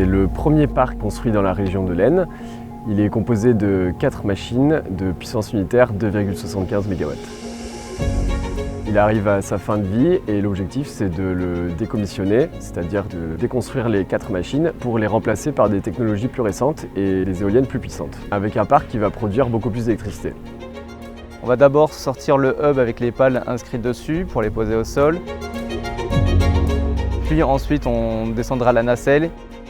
le premier parc construit dans la région de l'Aisne. Il est composé de 4 machines de puissance unitaire 2,75 MW. Il arrive à sa fin de vie et l'objectif c'est de le décommissionner, c'est-à-dire de déconstruire les 4 machines pour les remplacer par des technologies plus récentes et des éoliennes plus puissantes, avec un parc qui va produire beaucoup plus d'électricité. On va d'abord sortir le hub avec les pales inscrites dessus pour les poser au sol. Puis ensuite on descendra la nacelle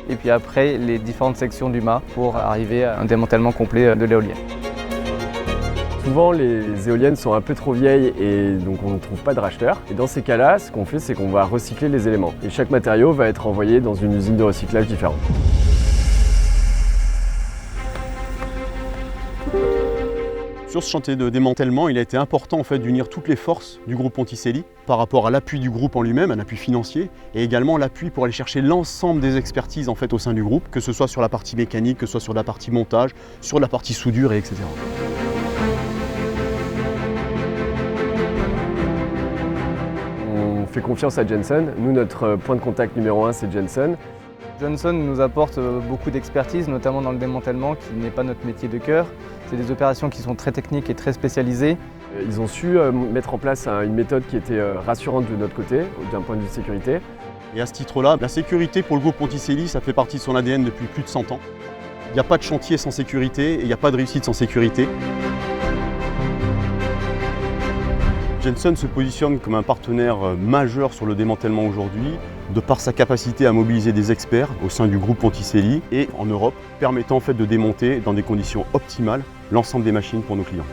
et puis après les différentes sections du mât pour arriver à un démantèlement complet de l'éolienne. Souvent les éoliennes sont un peu trop vieilles et donc on ne trouve pas de racheteur. Et dans ces cas-là, ce qu'on fait c'est qu'on va recycler les éléments. Et chaque matériau va être envoyé dans une usine de recyclage différente. Sur ce chantier de démantèlement, il a été important d'unir toutes les forces du groupe Ponticelli par rapport à l'appui du groupe en lui-même, un appui financier, et également l'appui pour aller chercher l'ensemble des expertises au sein du groupe, que ce soit sur la partie mécanique, que ce soit sur la partie montage, sur la partie soudure, etc. On fait confiance à Jensen. Nous, notre point de contact numéro 1, c'est Jensen. Johnson nous apporte beaucoup d'expertise, notamment dans le démantèlement, qui n'est pas notre métier de cœur. C'est des opérations qui sont très techniques et très spécialisées. Ils ont su mettre en place une méthode qui était rassurante de notre côté, d'un point de vue de sécurité. Et à ce titre-là, la sécurité pour le groupe Ponticelli, ça fait partie de son ADN depuis plus de 100 ans. Il n'y a pas de chantier sans sécurité et il n'y a pas de réussite sans sécurité. Jensen se positionne comme un partenaire majeur sur le démantèlement aujourd'hui, de par sa capacité à mobiliser des experts au sein du groupe Ponticelli et en Europe, permettant de démonter dans des conditions optimales l'ensemble des machines pour nos clients.